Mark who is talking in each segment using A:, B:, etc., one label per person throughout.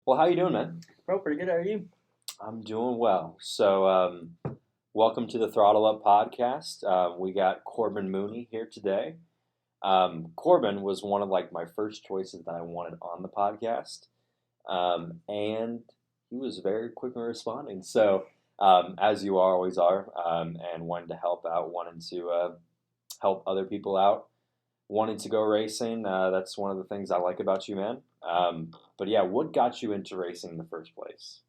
A: Well, how you doing, man?
B: Bro, pretty good. How are you?
A: I'm doing well. Welcome to the Throttle Up podcast. We got Corbin Mooney here today. Corbin was one of my first choices that I wanted on the podcast, and he was very quick in responding. As you always are, and wanting to help out, wanting to help other people out, wanting to go racing. That's one of the things I like about you, man. But yeah, what got you into racing in the first place?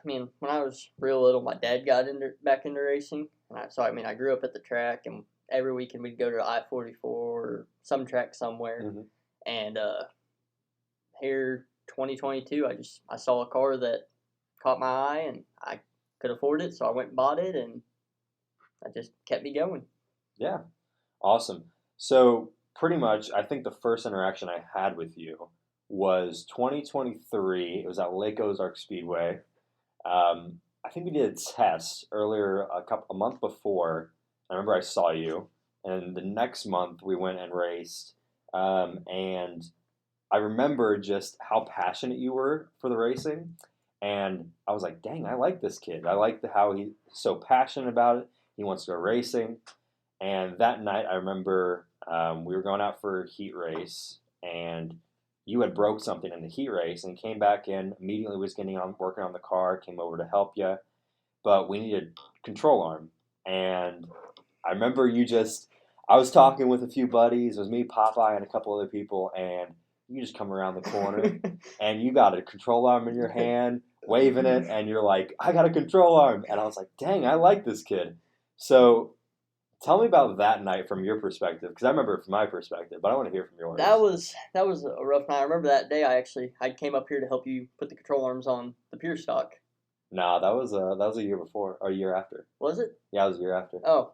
B: When I was real little, my dad got back into racing, and I grew up at the track, and every weekend we'd go to I-44 or some track somewhere.
A: Hmm.
B: And here, 2022, I saw a car that caught my eye, and I could afford it, so I went and bought it, and that just kept me going.
A: Yeah, awesome. So pretty much, I think the first interaction I had with you was 2023. It was at Lake Ozark Speedway. I think we did a test earlier, a month before. I remember I saw you, and the next month we went and raced. And I remember just how passionate you were for the racing, and I was like, "Dang, I like this kid. I like how he's so passionate about it. He wants to go racing." And that night, I remember we were going out for a heat race, and you had broke something in the heat race, and came back in immediately. Was getting on working on the car, came over to help you, but we needed control arm, and I remember you just. I was talking with a few buddies. It was me, Popeye, and a couple other people, and you just come around the corner, and you got a control arm in your hand, waving it, and you're like, "I got a control arm," and I was like, "Dang, I like this kid." So tell me about that night from your perspective, because I remember it from my perspective, but I want to hear from yours.
B: That was a rough night. I remember that day. I came up here to help you put the control arms on the pure stock.
A: Nah, that was a year before or a year after.
B: Was it?
A: Yeah, it was a year after.
B: Oh,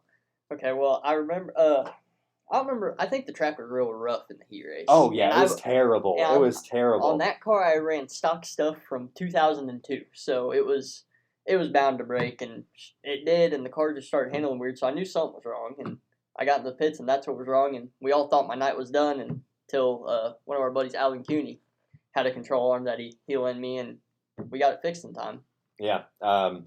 B: okay. Well, I remember. I remember. I think the track was real rough in the heat race.
A: Oh
B: And
A: yeah, it was terrible. It was
B: on
A: terrible.
B: that car, I ran stock stuff from 2002, so it was bound to break, and it did, and the car just started handling weird. So I knew something was wrong, and I got in the pits, and that's what was wrong. And we all thought my night was done until one of our buddies, Alvin Cooney, had a control arm that he lent me, and we got it fixed in time.
A: Yeah, I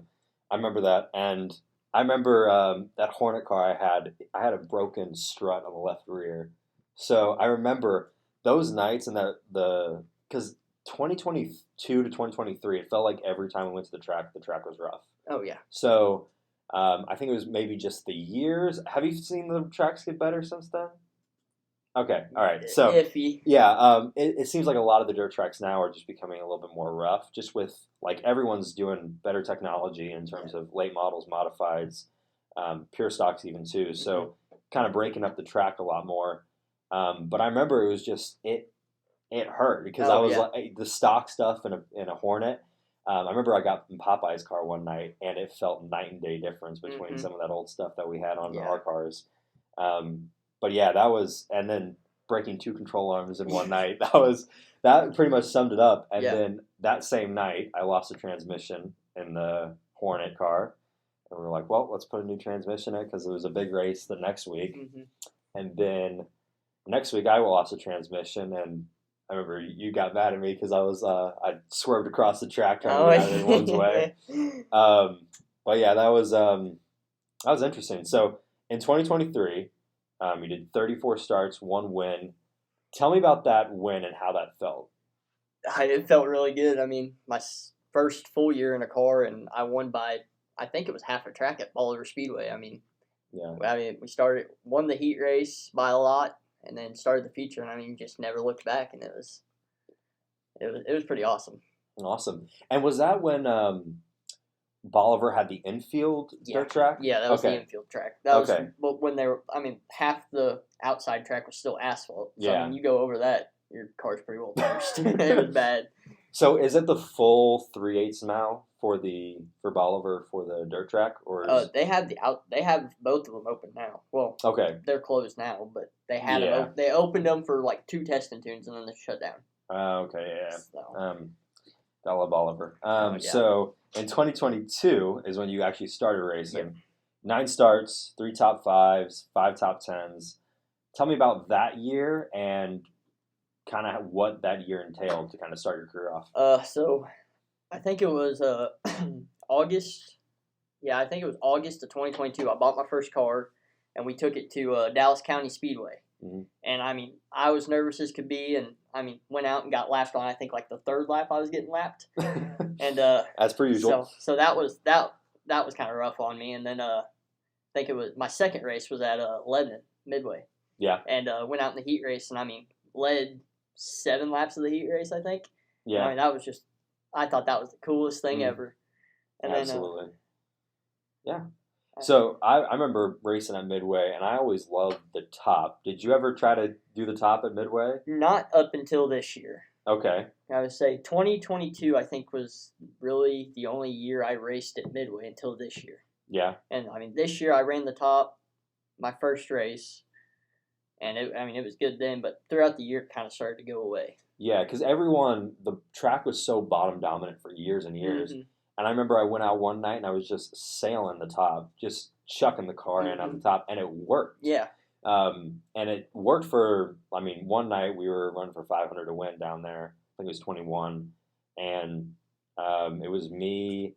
A: remember that, and I remember that Hornet car I had. I had a broken strut on the left rear, so I remember those nights and the because 2022 to 2023, it felt like every time we went to the track was rough.
B: Oh yeah.
A: So I think it was maybe just the years. Have you seen the tracks get better since then? Okay, all right. So
B: Iffy.
A: yeah, it seems like a lot of the dirt tracks now are just becoming a little bit more rough, just with everyone's doing better technology in terms of late models, modifieds, pure stocks even too. So kind of breaking up the track a lot more. But I remember it was just it hurt because I
B: Oh
A: was
B: yeah.
A: like the stock stuff in a Hornet. I remember I got in Popeye's car one night, and it felt night and day difference between
B: Mhm.
A: some of that old stuff that we had on
B: Yeah.
A: our cars. But yeah, that was, and then breaking two control arms in one night. That pretty much summed it up. And
B: Yeah.
A: then that same night, I lost a transmission in the Hornet car, and we were like, well, let's put a new transmission in because it was a big race the next week.
B: Mhm.
A: And then next week, I lost a transmission, and I remember you got mad at me because I swerved across the track trying to get out of everyone's way. But yeah, that was interesting. So in 2023, you did 34 starts, one win. Tell me about that win and how that felt.
B: It felt really good. I mean, my first full year in a car, and I won by, I think it was half a track at Bolivar Speedway.
A: Yeah,
B: We won the heat race by a lot, and then started the feature, and just never looked back, and it was pretty awesome.
A: awesome. And was that when Bolivar had the infield
B: Yeah,
A: dirt track?
B: yeah, that was the
A: Okay,
B: infield track. That was
A: okay,
B: when they were. Half the outside track was still asphalt. So
A: yeah.
B: you go over that, your car's pretty well toast. It was bad.
A: So is it the full 3/8 now for Bolivar for the dirt track, or is
B: They have both of them open now. Well,
A: okay?
B: they're closed now, but they had them.
A: Yeah.
B: They opened them for like two testing tunes, and then they shut down.
A: Okay. Yeah.
B: So,
A: Bella Bolivar.
B: yeah.
A: So in 2022 is when you actually started racing.
B: Yep.
A: 9 starts, 3 top fives, 5 top tens. Tell me about that year and kind of what that year entailed to kind of start your career off.
B: So I think it was August. Yeah, I think it was August of 2022. I bought my first car, and we took it to Dallas County Speedway.
A: Mm-hmm.
B: And I mean, I was nervous as could be, and I mean, went out and got lapped on. I think like the third lap I was getting lapped, and
A: as per usual.
B: So that was kind of rough on me. And then I think it was my second race was at Lebanon Midway.
A: Yeah.
B: And went out in the heat race, and I mean, led 7 laps of the heat race. I think.
A: Yeah.
B: I mean, that was just. I thought that was the coolest thing ever. And
A: Absolutely.
B: Then,
A: yeah. So I remember racing at Midway, and I always loved the top. Did you ever try to do the top at Midway?
B: Not up until this year.
A: Okay.
B: I would say 2022, I think, was really the only year I raced at Midway until this year.
A: Yeah.
B: And, I mean, this year I ran the top my first race, and, it was good then, but throughout the year it kind of started to go away.
A: Yeah, because the track was so bottom dominant for years and years.
B: Mm-hmm.
A: And I remember I went out one night and I was just sailing the top, just chucking the car in at the top, and it worked.
B: Yeah.
A: And it worked for, one night we were running for 500 to win down there. I think it was 21. And it was me,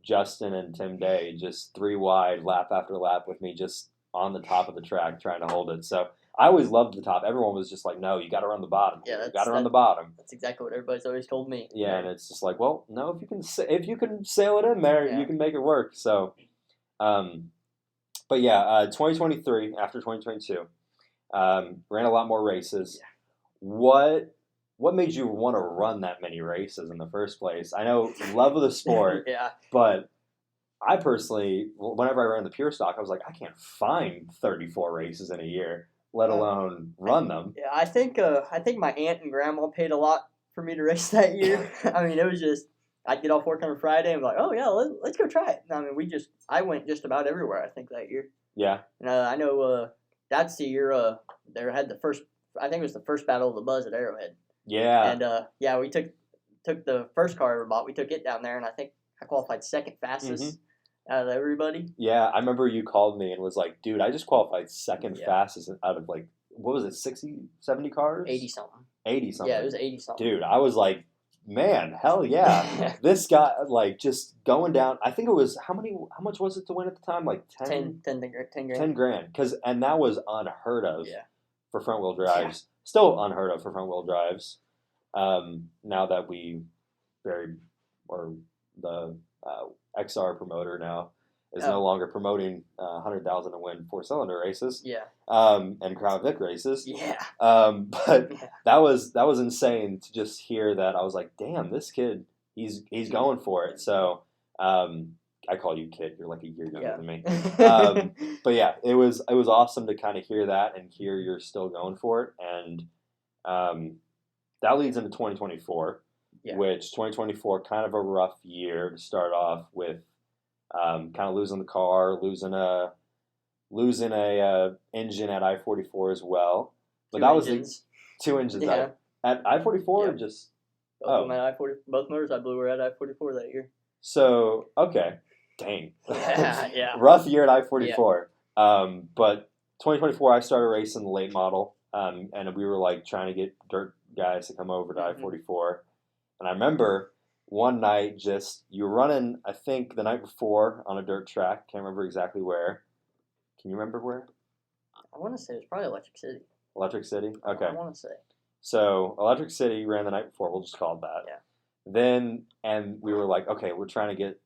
A: Justin, and Tim Day, just 3 wide, lap after lap with me just on the top of the track trying to hold it. So I always loved the top. Everyone was just like, no, you got to run the bottom.
B: Yeah,
A: you got to run the bottom.
B: That's exactly what everybody's always told me.
A: Yeah, and it's just like, well, no, if you can sail it in there, you can make it work. So, but yeah, 2023 after 2022, ran a lot more races. Yeah. What made you want to run that many races in the first place? I know love of the sport,
B: yeah,
A: but I personally, whenever I ran the pure stock, I was like, I can't find 34 races in a year, let alone run them.
B: Yeah, I think my aunt and grandma paid a lot for me to race that year. I mean, it was just I'd get off work on a Friday and be like, oh yeah, let's go try it. I mean, I went just about everywhere I think that year.
A: Yeah.
B: And I know that's the year they had the first. I think it was the first Battle of the Buzz at Arrowhead.
A: Yeah.
B: And we took the first car I ever bought. We took it down there, and I think I qualified second fastest out of everybody.
A: Yeah, I remember you called me and was like, dude, I just qualified second fastest out of like, what was it, 60, 70 cars?
B: 80-something.
A: 80-something.
B: Yeah, it was 80-something.
A: Dude, I was like, man, hell yeah. This guy, like, just going down. I think it was, how much was it to win at the time? Like 10
B: grand.
A: 10 grand. And that was unheard of for front-wheel drives. Yeah. Still unheard of for front-wheel drives. Now that we buried, or the XR promoter now is no longer promoting 100,000 to win 4-cylinder races.
B: Yeah.
A: And Crown Vic races.
B: Yeah.
A: But that was insane to just hear that. I was like, damn, this kid, he's going for it. So I call you kid. You're like a year younger than me. But yeah, it was awesome to kind of hear that and hear you're still going for it. And that leads into 2024. Yeah. Which 2024 kind of a rough year to start off with, kind of losing the car, losing a engine at I-44 as well. But that was 2 engines. Yeah. At I-44 or just
B: both at I-40, both motors I blew were at I-44 that year.
A: So okay, dang,
B: yeah,
A: rough year at I-44. Yeah. But 2024 I started racing the late model, and we were like trying to get dirt guys to come over to I-44. And I remember one night you were running, I think, the night before on a dirt track. Can't remember exactly where. Can you remember where?
B: I want to say it was probably Electric City.
A: Electric City? Okay.
B: I want to say.
A: So Electric City ran the night before. We'll just call it that.
B: Yeah.
A: Then, and we were like, okay, we're trying to get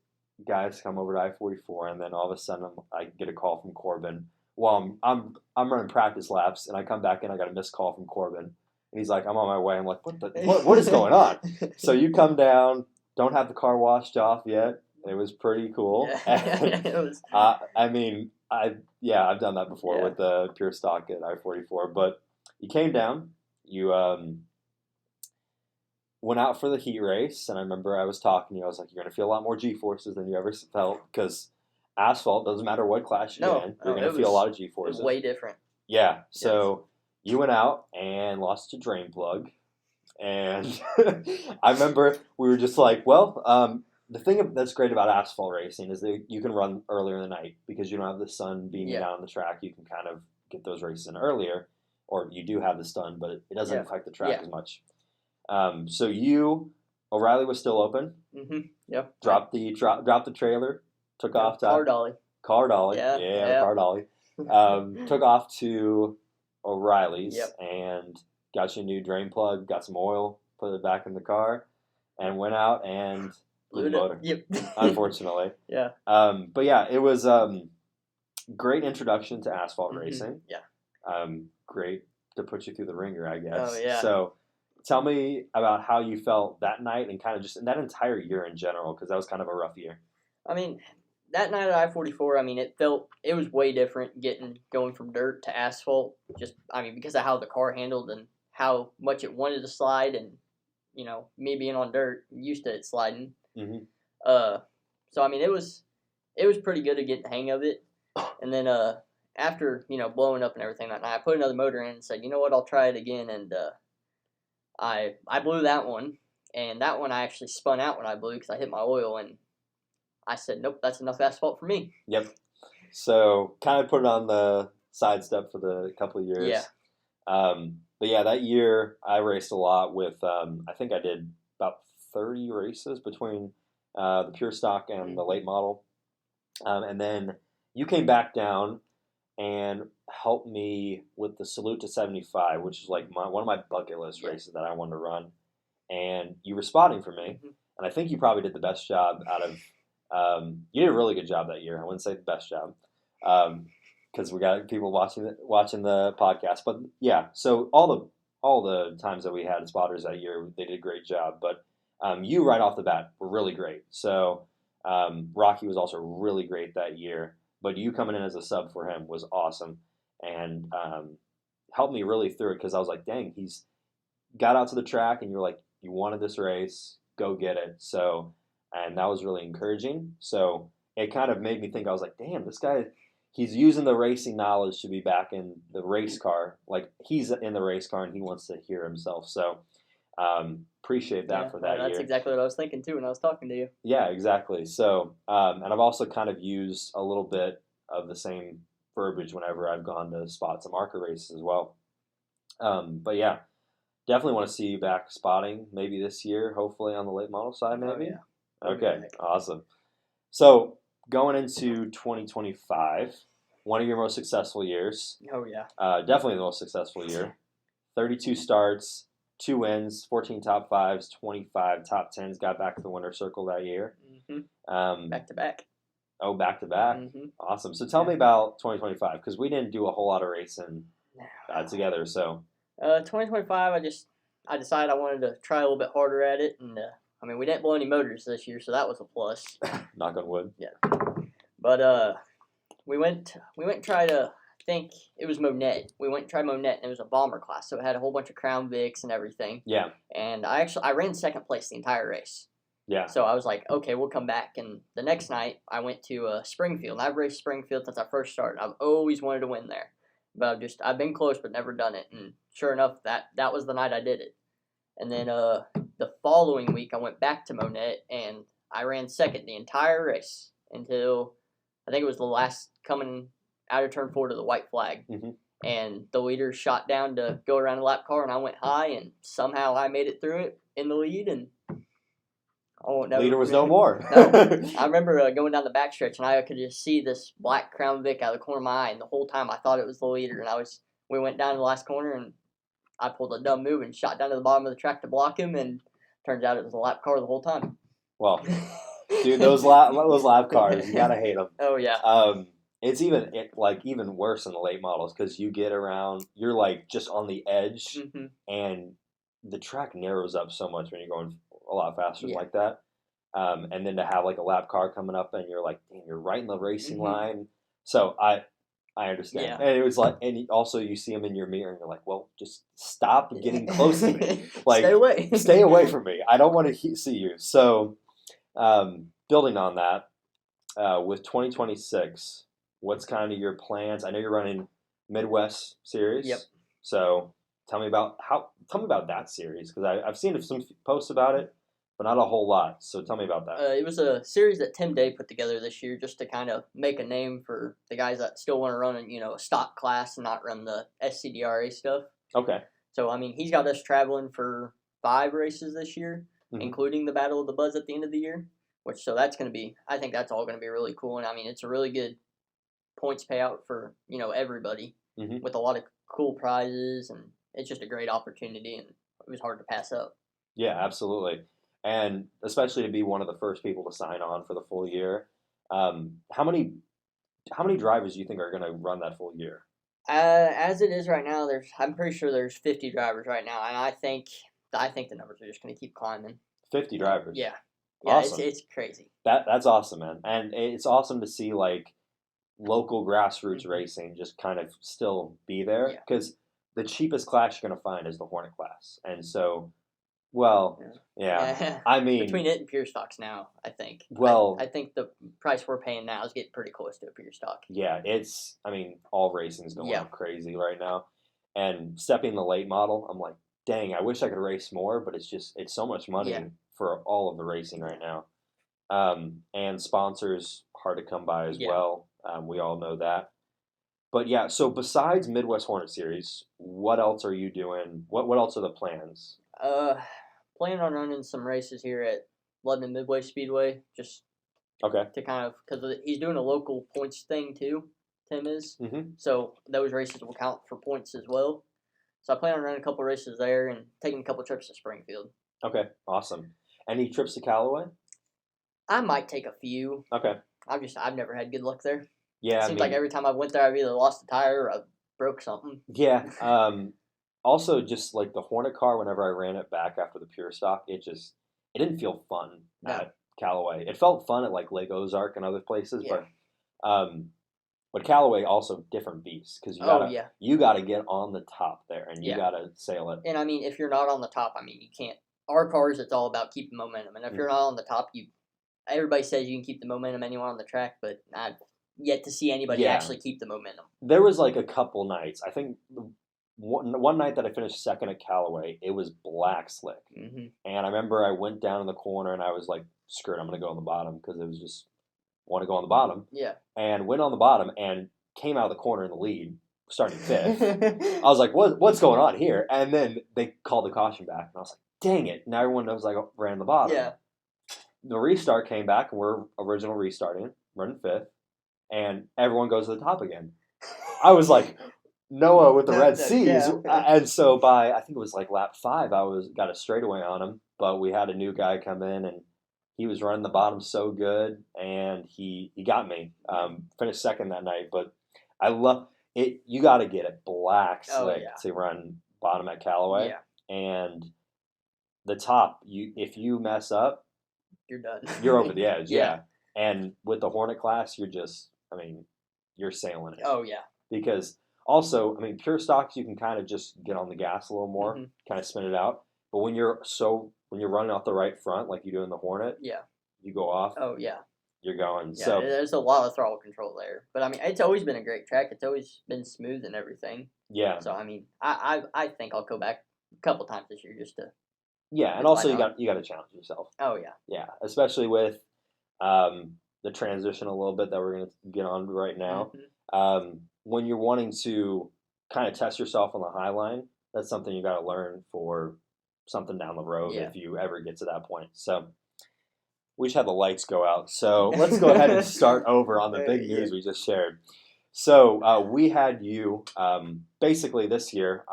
A: guys to come over to I-44. And then all of a sudden I get a call from Corbin. Well, I'm running practice laps, and I come back in. I got a missed call from Corbin. And he's like, I'm on my way. I'm like, what is going on? So you come down, don't have the car washed off yet. It was pretty cool.
B: Yeah. It was.
A: I've done that before with the pure stock at I-44. But you came down, you went out for the heat race, and I remember I was talking to you. I was like, you're going to feel a lot more G-forces than you ever felt, because asphalt, doesn't matter what class you're in, you're going to feel a lot of G-forces.
B: It was way different.
A: Yeah, so you went out and lost a drain plug. And I remember we were just like, well, the thing that's great about asphalt racing is that you can run earlier in the night because you don't have the sun beaming down on the track. You can kind of get those races in earlier. or you do have the stun, but it doesn't
B: Yeah.
A: affect the track
B: Yeah.
A: as much. So O'Reilly was still open.
B: Yep.
A: Dropped the trailer, took off to
B: car dolly.
A: car dolly.
B: Yeah.
A: Car dolly. Took off to O'Reilly's
B: Yep.
A: and got you a new drain plug, got some oil, put it back in the car, and went out and blew the motor.
B: Yep.
A: Unfortunately.
B: Yeah.
A: But yeah, it was great introduction to asphalt racing.
B: Yeah.
A: Great to put you through the ringer, I guess.
B: Oh yeah.
A: So tell me about how you felt that night and kind of just that entire year in general, because that was kind of a rough year.
B: I mean, that night at I-44, I mean, it was way different going from dirt to asphalt. Just, I mean, because of how the car handled and how much it wanted to slide, and me being on dirt, used to it sliding.
A: Mm-hmm.
B: So I mean, it was pretty good to get the hang of it. And then after blowing up and everything that night, I put another motor in and said, you know what, I'll try it again. And I blew that one, and that one I actually spun out when I blew because I hit my oil, and I said, nope, that's enough asphalt for me.
A: Yep. So kind of put it on the sidestep for the couple of years.
B: Yeah.
A: But yeah, that year I raced a lot with, I think I did about 30 races between the pure stock and the late model. And then you came back down and helped me with the Salute to 75, which is like one of my bucket list races that I wanted to run. And you were spotting for me. And I think you probably did the best job out of, you did a really good job that year. I wouldn't say the best job because we got people watching the podcast. But yeah, so all the times that we had spotters that year, they did a great job. But you right off the bat were really great. So Rocky was also really great that year. But you coming in as a sub for him was awesome and helped me really through it because I was like, dang, he's got out to the track and you're like, you wanted this race, go get it. So, and that was really encouraging. So it kind of made me think, I was like, damn, this guy, he's using the racing knowledge to be back in the race car. Like he's in the race car and he wants to hear himself. So appreciate that for that year.
B: That's exactly what I was thinking too when I was talking to you.
A: Yeah, exactly. So, and I've also kind of used a little bit of the same verbiage whenever I've gone to spot some ARCA races as well. But yeah, definitely want to see you back spotting maybe this year, hopefully on the late model side maybe.
B: Oh, yeah.
A: Okay, awesome. So going into 2025, one of your most successful years.
B: Oh yeah.
A: Definitely the most successful year. 32 starts, 2 wins, 14 top 5s, 25 top 10s. Got back to the winner's circle that year.
B: Back to back.
A: Oh, back to back. Awesome. So tell me about 2025 because we didn't do a whole lot of racing together. So
B: 2025, I decided I wanted to try a little bit harder at it, and I mean we didn't blow any motors this year, so that was a plus.
A: Knock on wood.
B: Yeah. But we went and tried I think it was Monette. We went and tried Monette, and it was a bomber class, so it had a whole bunch of Crown Vics and everything.
A: Yeah.
B: And I ran second place the entire race.
A: Yeah.
B: So I was like, okay, we'll come back. And the next night, I went to Springfield. And I've raced Springfield since I first started. I've always wanted to win there, but I've been close, but never done it. And sure enough, that was the night I did it. And then the following week, I went back to Monette, and I ran second the entire race until I think it was the last coming out of turn 4 to the white flag. And the leader shot down to go around the lap car, and I went high, and somehow I made it through it in the lead, and
A: leader was no more.
B: No. I remember going down the backstretch, and I could just see this black Crown Vic out of the corner of my eye, and the whole time I thought it was the leader, and we went down to the last corner, and I pulled a dumb move and shot down to the bottom of the track to block him, and turns out it was a lap car the whole time.
A: Well, dude, those lap cars, you gotta hate them.
B: Oh yeah.
A: It's even worse in the late models because you get around, you're like just on the edge, and the track narrows up so much when you're going a lot faster like that. And then to have like a lap car coming up and you're like, damn, you're right in the racing line. So I understand.
B: Yeah.
A: And it was like, and also you see them in your mirror and you're like, well, just stop getting close to me. Like, stay away from me. I don't want to see you. So, building on that, with 2026, what's kind of your plans? I know you're running Midwest series.
B: Yep.
A: So tell me about that series because I've seen some posts about it. but not a whole lot. So tell me about that.
B: It was a series that Tim Day put together this year just to kind of make a name for the guys that still want to run a stock class and not run the SCDRA stuff.
A: Okay.
B: So, I mean, he's got us traveling for 5 races this year,
A: Mhm.
B: including the Battle of the Buzz at the end of the year. So that's going to be, I think that's all going to be really cool. And I mean, it's a really good points payout for, everybody
A: Mhm.
B: with a lot of cool prizes. And it's just a great opportunity. And it was hard to pass up.
A: Yeah, absolutely. And especially to be one of the first people to sign on for the full year. How many drivers do you think are going to run that full year?
B: As it is right now, I'm pretty sure there's 50 drivers right now, and I think the numbers are just going to keep climbing.
A: 50 drivers.
B: Yeah,
A: Awesome.
B: it's crazy.
A: That's awesome, man. And it's awesome to see like local grassroots racing just kind of still be there
B: Yeah.
A: because the cheapest class you're going to find is the Hornet class. And so, well, yeah. I mean,
B: between it and pure stocks now, I think.
A: Well,
B: I think the price we're paying now is getting pretty close to a pure stock.
A: yeah, all racing's going up crazy right now. And stepping the late model, I'm like, dang, I wish I could race more, but it's so much money for all of the racing right now. And sponsors hard to come by as well. We all know that. But yeah, so besides Midwest Hornet Series, what else are you doing? What else are the plans?
B: Planning on running some races here at London Midway Speedway, just
A: Okay.
B: to kind of, because he's doing a local points thing too, Tim is.
A: Mm-hmm.
B: So those races will count for points as well. So I plan on running a couple races there and taking a couple trips to Springfield.
A: Okay, awesome. Any trips to Callaway?
B: I might take a few.
A: Okay.
B: I've never had good luck there.
A: Yeah,
B: it seems like every time I went there, I've either lost a tire or I broke something.
A: Yeah. Also, just like the Hornet car, whenever I ran it back after the pure stock, it didn't feel fun at Callaway. It felt fun at like Lake Ozark and other places, but Callaway also different beast because you gotta get on the top there and you gotta sail it.
B: And I mean, if you're not on the top, I mean you can't. Our cars, it's all about keeping momentum, and if you're not on the top, everybody says you can keep the momentum anywhere on the track, but I've yet to see anybody actually keep the momentum.
A: There was like a couple nights. I think one night that I finished second at Callaway, it was black slick.
B: Mm-hmm.
A: And I remember I went down in the corner and I was like, screw it, I'm going to go on the bottom because it was just, want to go on the bottom.
B: Yeah.
A: And went on the bottom and came out of the corner in the lead, starting fifth. I was like, what's going on here? And then they called the caution back. And I was like, dang it. Now everyone knows I ran the bottom.
B: Yeah.
A: The restart came back and we're original restarting, running fifth. And everyone goes to the top again. I was like, Noah with the Red Seas. Yeah. And so by, I think it was like lap 5, got a straightaway on him. But we had a new guy come in and he was running the bottom so good. And he got me. Finished second that night. But I love it. You got to get it black slick to run bottom at Callaway.
B: Yeah.
A: And the top, if you mess up,
B: you're done.
A: You're over the edge. Yeah. And with the Hornet class, you're sailing it.
B: Oh, yeah.
A: Because also, pure stocks, you can kind of just get on the gas a little more, kind of spin it out. But when you're running off the right front, like you do in the Hornet, you go off.
B: Oh, yeah.
A: You're going.
B: Yeah,
A: so
B: there's a lot of throttle control there. But, it's always been a great track. It's always been smooth and everything.
A: Yeah.
B: So, I think I'll go back a couple times this year just to.
A: Yeah, and also you got to challenge yourself.
B: Oh, yeah.
A: Yeah, especially with the transition a little bit that we're going to get on right now.
B: Mm-hmm.
A: When you're wanting to kind of test yourself on the high line, that's something you got to learn for something down the road if you ever get to that point. So we just had the lights go out. So let's go ahead and start over on the big news we just shared. So we had you basically this year.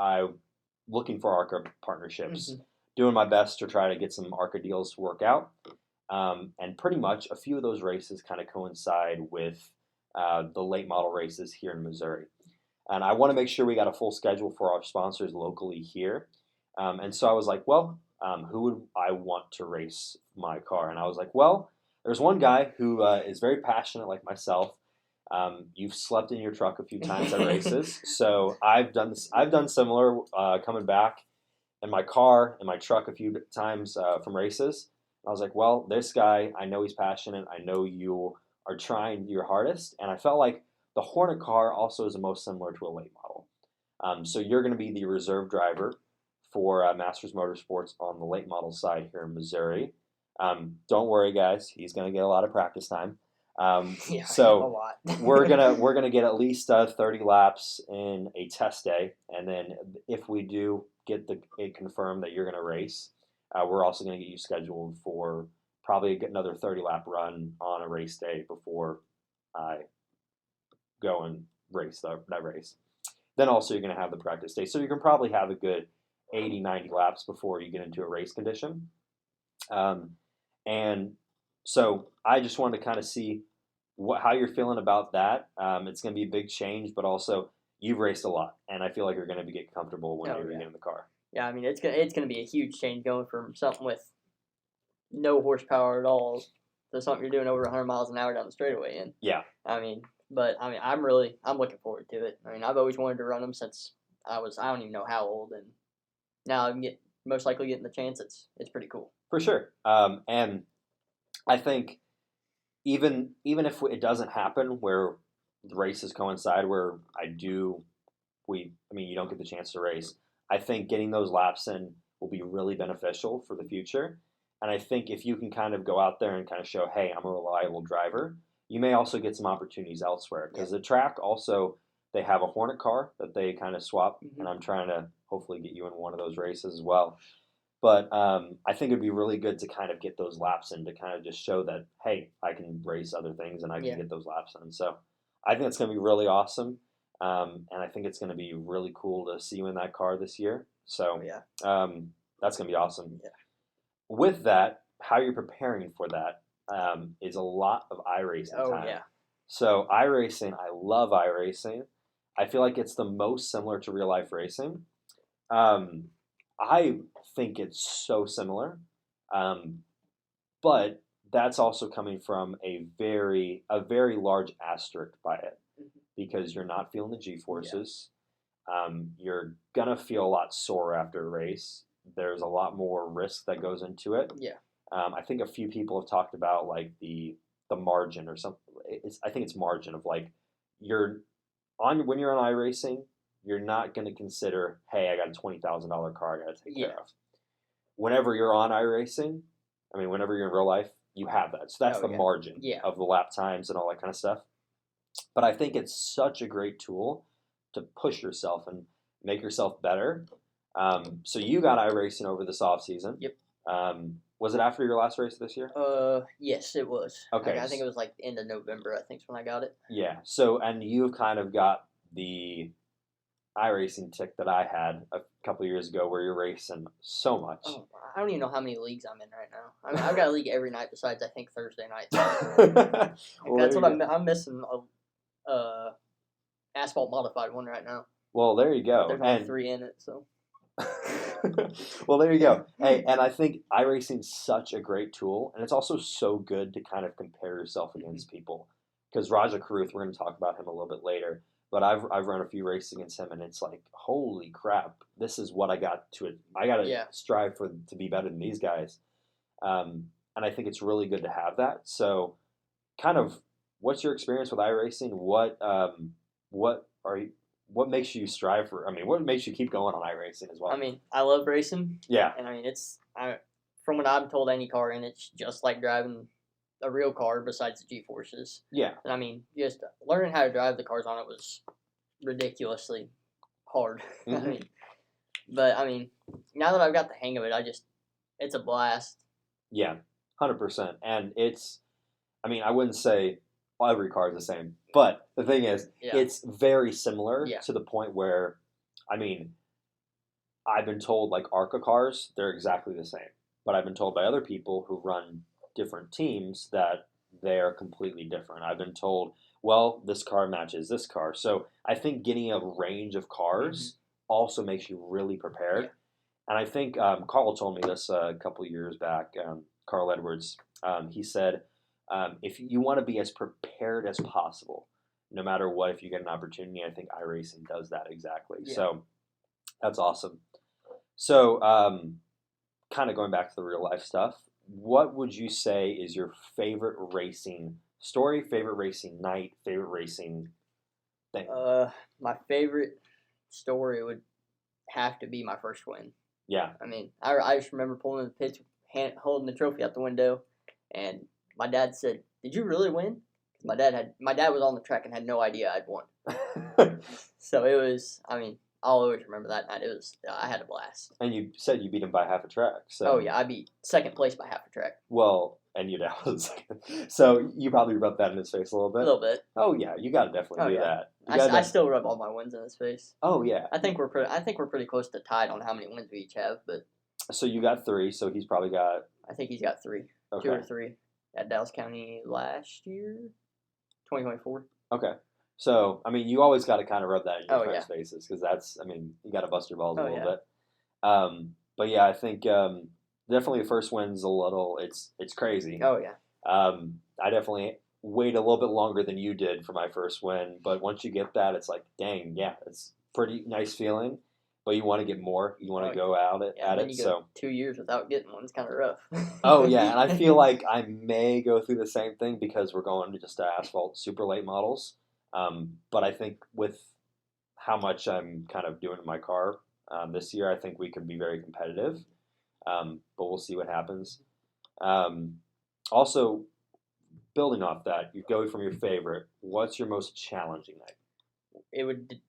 A: Looking for ARCA partnerships, doing my best to try to get some ARCA deals to work out. And pretty much a few of those races kind of coincide with the late model races here in Missouri. And I want to make sure we got a full schedule for our sponsors locally here. And so I was like, well, who would I want to race my car? And I was like, well, there's one guy who is very passionate like myself. You've slept in your truck a few times at races. So I've done similar coming back in my car, in my truck a few times from races. I was like, well, this guy, I know he's passionate. I know you are trying your hardest. And I felt like the Hornet car also is the most similar to a late model. So you're going to be the reserve driver for Masters Motorsports on the late model side here in Missouri. Don't worry, guys. He's going to get a lot of practice time.
B: Yeah, a
A: So
B: lot.
A: we're gonna get at least 30 laps in a test day, and then if we do get it confirmed that you're going to race, we're also going to get you scheduled for probably another 30 lap run on a race day before I go and race that race. Then also you're going to have the practice day, so you can probably have a good 80, 90 laps before you get into a race condition. And so I just wanted to kind of see how you're feeling about that. It's going to be a big change, but also you've raced a lot, and I feel like you're going to be get comfortable when you're in the car.
B: Yeah, I mean it's gonna be a huge change going from something with no horsepower at all to something you're doing over 100 miles an hour down the straightaway in.
A: Yeah.
B: I'm looking forward to it. I mean, I've always wanted to run them since I don't even know how old, and now I'm most likely getting the chance. It's pretty cool.
A: For sure. And I think even if it doesn't happen where the races coincide where you don't get the chance to race, I think getting those laps in will be really beneficial for the future. And I think if you can kind of go out there and kind of show, hey, I'm a reliable driver, you may also get some opportunities elsewhere. Because the track also, they have a Hornet car that they kind of swap, and I'm trying to hopefully get you in one of those races as well. But I think it'd be really good to kind of get those laps in to kind of just show that, hey, I can race other things and I can get those laps in. So I think it's going to be really awesome. And I think it's going to be really cool to see you in that car this year. So that's going to be awesome.
B: Yeah.
A: With that, how you're preparing for that is a lot of iRacing time.
B: Yeah.
A: So iRacing, I love iRacing. I feel like it's the most similar to real life racing. I think it's so similar, but that's also coming from a very large asterisk by it, because you're not feeling the G-forces. You're gonna feel a lot sore after a race. There's a lot more risk that goes into it.
B: Yeah.
A: I think a few people have talked about like the margin or something. I think it's margin of like when you're on iRacing, you're not going to consider, hey, I got a $20,000 car I got to take care of. Whenever you're on iRacing, whenever you're in real life, you have that. So that's the margin of the lap times and all that kind of stuff. But I think it's such a great tool to push yourself and make yourself better. So you got iRacing over this off season.
B: Yep.
A: Was it after your last race this year?
B: Yes, it was.
A: Okay.
B: I think it was like end of November, I think is when I got it.
A: Yeah. So, and you've kind of got the iRacing tick that I had a couple of years ago where you're racing so much.
B: Oh, I don't even know how many leagues I'm in right now. I mean, I've got a league every night besides, I think, Thursday night. That's what I'm missing. Asphalt modified one right now.
A: Well, there you go.
B: There's only 3 in it, so.
A: Well, there you go. Hey, and I think iRacing's such a great tool, and it's also so good to kind of compare yourself against people. Because Raja Karuth, we're going to talk about him a little bit later, but I've run a few races against him, and it's like, holy crap, this is what I got to. I got to strive to be better than these guys, and I think it's really good to have that. So, kind of, what's your experience with iRacing? What makes you strive for? What makes you keep going on iRacing as well?
B: I love racing.
A: Yeah.
B: And from what I'm told, any car in it's just like driving a real car besides the G-forces.
A: Yeah.
B: And just learning how to drive the cars on it was ridiculously hard.
A: Mm-hmm.
B: But now that I've got the hang of it, it's a blast.
A: Yeah, 100%. And I wouldn't say every car is the same, but the thing is, it's very similar to the point where, I've been told like ARCA cars, they're exactly the same. But I've been told by other people who run different teams that they're completely different. I've been told, well, this car matches this car. So I think getting a range of cars also makes you really prepared. Yeah. And I think Carl told me this a couple of years back, Carl Edwards. He said, if you want to be as prepared as possible, no matter what, if you get an opportunity, I think iRacing does that exactly. Yeah. So that's awesome. So kind of going back to the real life stuff, what would you say is your favorite racing story, favorite racing night, favorite racing thing?
B: My favorite story would have to be my first win.
A: Yeah.
B: I just remember pulling in the pits holding the trophy out the window, and my dad said, "Did you really win?" My dad was on the track and had no idea I'd won. So it was. I mean, I'll always remember that night. I had a blast.
A: And you said you beat him by half a track. So.
B: Oh yeah, I beat second place by half a track.
A: Well, and your dad was second. So you probably rubbed that in his face a little bit.
B: A little bit.
A: Oh yeah, you got to definitely do that.
B: I still rub all my wins in his face.
A: Oh yeah.
B: I think we're pretty close to tied on how many wins we each have, but.
A: So you got 3. So he's probably got.
B: I think he's got 3,
A: okay.
B: 2 or 3 at Dallas County last year, 2024.
A: Okay. So, I mean, you always got to kind of rub that in your friends'
B: yeah.
A: faces because that's, I mean, you got to bust your balls a little
B: yeah.
A: bit. But yeah, I think definitely the first win's a little, it's crazy.
B: Oh, yeah.
A: I definitely waited a little bit longer than you did for my first win, but once you get that, it's like, dang, yeah, it's pretty nice feeling. But you want to get more. You want to go out at it. So
B: 2 years without getting one, it's kind of rough.
A: Oh yeah, and I feel like I may go through the same thing because we're going to just asphalt super late models. But I think with how much I'm kind of doing in my car this year, I think we could be very competitive. But we'll see what happens. Also, building off that, you go from your favorite. What's your most challenging night?
B: It would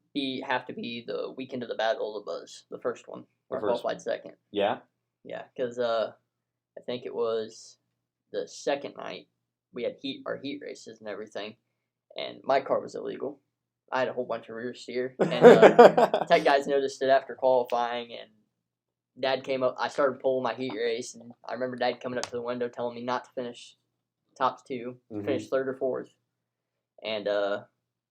B: have to be the weekend of the Battle of the Buzz, the first one, where I qualified second.
A: Yeah?
B: Yeah, because I think it was the second night we had our heat races and everything, and my car was illegal. I had a whole bunch of rear steer, and tech guys noticed it after qualifying, and Dad came up. I started pulling my heat race, and I remember Dad coming up to the window telling me not to finish top 2, finish 3rd or 4th, and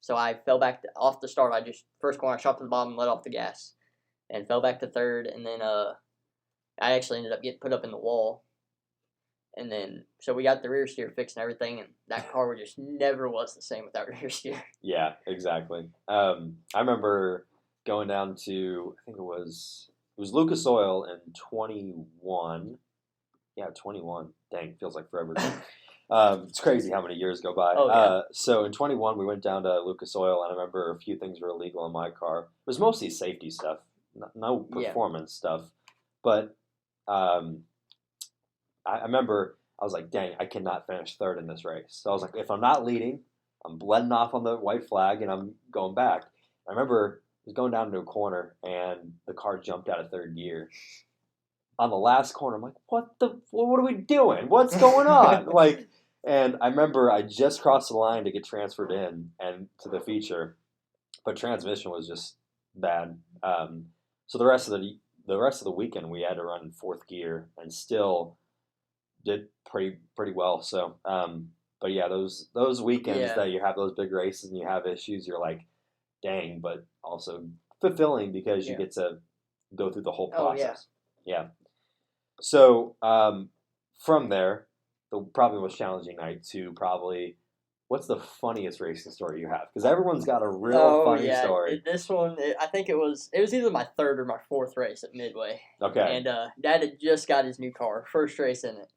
B: so I fell back off the start. First corner, I shot to the bottom, let off the gas, and fell back to 3rd. And then I actually ended up getting put up in the wall. And then, so we got the rear steer fixed and everything, and that car just never was the same without rear steer.
A: Yeah, exactly. I remember going down to, I think it was Lucas Oil in 21. Yeah, 21. Dang, feels like forever. It's crazy how many years go by.
B: Oh, yeah.
A: So in 21, we went down to Lucas Oil, and I remember a few things were illegal in my car. It was mostly safety stuff, no performance stuff. But I remember I was like, dang, I cannot finish 3rd in this race. So I was like, if I'm not leading, I'm letting off on the white flag, and I'm going back. I remember I was going down into a corner, and the car jumped out of 3rd gear. On the last corner, I'm like, what are we doing? What's going on? And I remember I just crossed the line to get transferred in and to the feature, but transmission was just bad. So the rest of the weekend we had to run in 4th gear and still did pretty well. So, but yeah, those weekends that you have those big races and you have issues, you're like, dang, but also fulfilling because you get to go through the whole process. Yeah. So from there, the probably most challenging night to probably, what's the funniest racing story you have? Because everyone's got a real funny story.
B: This one, I think it was either my 3rd or my 4th race at Midway.
A: Okay.
B: And Dad had just got his new car, first race in it.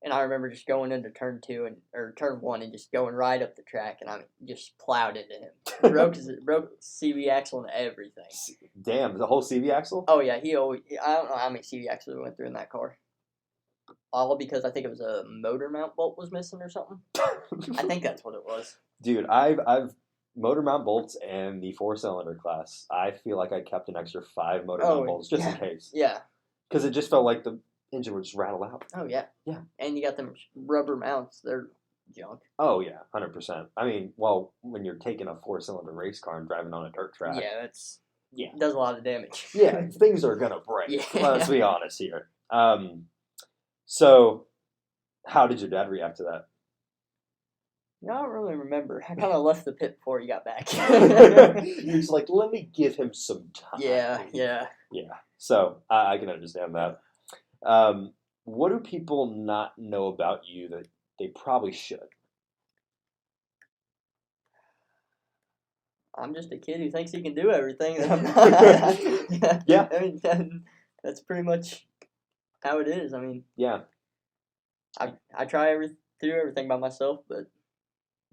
B: And I remember just going into turn 1 and just going right up the track, and I just plowed into him. Broke CV axle and everything.
A: Damn, the whole CV axle?
B: Oh yeah, I don't know how many CV axles we went through in that car. All because I think it was a motor mount bolt was missing or something. I think that's what it was.
A: Dude, I've motor mount bolts in the 4-cylinder class. I feel like I kept an extra 5 motor mount bolts just in case.
B: Yeah.
A: Because it just felt like the engine would just rattle out.
B: Oh yeah.
A: Yeah.
B: And you got them rubber mounts. They're junk.
A: Oh yeah, 100%. I mean, well, when you're taking a 4-cylinder race car and driving on a dirt track.
B: Yeah, it does a lot of damage.
A: Yeah, things are gonna break.
B: Yeah.
A: Let's be honest here. So, how did your dad react to that?
B: I don't really remember. I kind of left the pit before he got back.
A: You're just like, let me give him some time.
B: Yeah.
A: So, I can understand that. What do people not know about you that they probably should?
B: I'm just a kid who thinks he can do everything that I'm not.
A: Yeah.
B: I mean, that's pretty much how it is. I mean,
A: yeah.
B: I try to do everything by myself, but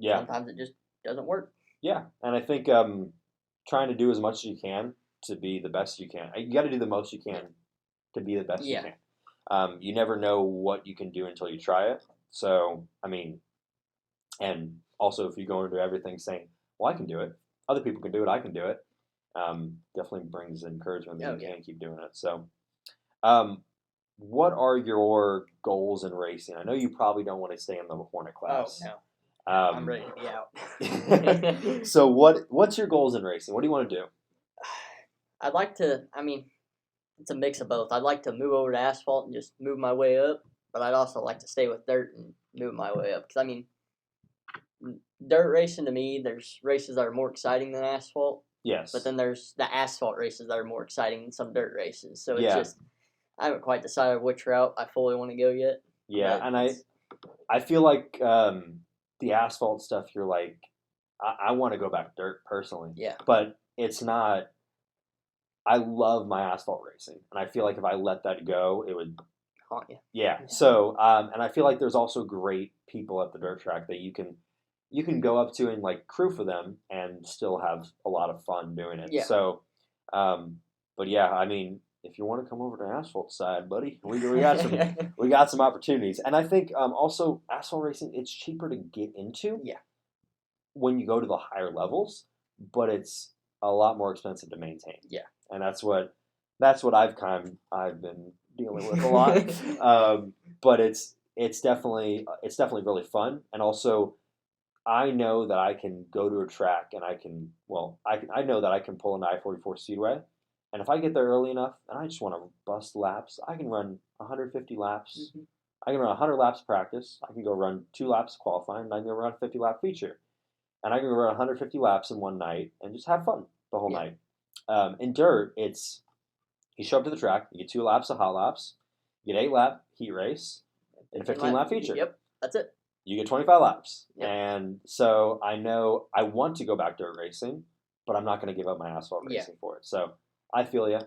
B: sometimes it just doesn't work.
A: Yeah, and I think trying to do as much as you can to be the best you can. You got to do the most you can to be the best you can. You never know what you can do until you try it. So, I mean, and also if you go into everything saying, well, I can do it, other people can do it, I can do it, definitely brings encouragement that you can keep doing it. So, what are your goals in racing? I know you probably don't want to stay in the Hornet class.
B: Oh, no. I'm ready to be out.
A: So what's your goals in racing? What do you want to do?
B: I'd like to, it's a mix of both. I'd like to move over to asphalt and just move my way up, but I'd also like to stay with dirt and move my way up. Because, dirt racing to me, there's races that are more exciting than asphalt.
A: Yes.
B: But then there's the asphalt races that are more exciting than some dirt races. So it's just, I haven't quite decided which route I fully want to go yet.
A: Yeah, and I feel like the asphalt stuff, you're like, I want to go back to dirt personally.
B: Yeah.
A: But it's not. I love my asphalt racing, and I feel like if I let that go, it would
B: haunt you.
A: Yeah. So, and I feel like there's also great people at the dirt track that you can go up to and like crew for them and still have a lot of fun doing it.
B: Yeah.
A: So, but yeah, I mean, if you want to come over to the asphalt side, buddy, we got some opportunities, and I think also asphalt racing, it's cheaper to get into.
B: Yeah.
A: When you go to the higher levels, but it's a lot more expensive to maintain.
B: Yeah.
A: And that's what I've been dealing with a lot. But it's definitely really fun, and also I know that I can go to a track and I know that I can pull an I-44 Speedway, and if I get there early enough and I just want to bust laps, I can run 150 laps. Mm-hmm. I can run 100 laps practice. I can go run 2 laps qualifying, and I can go run a 50 lap feature, and I can run 150 laps in one night and just have fun the whole night. In dirt, it's you show up to the track, you get 2 laps of hot laps, you get 8 lap heat race, and a 15 lap feature.
B: Yep, that's it.
A: You get 25 laps.
B: Yep.
A: And so I know I want to go back dirt racing, but I'm not going to give up my asphalt racing for it. So I feel you.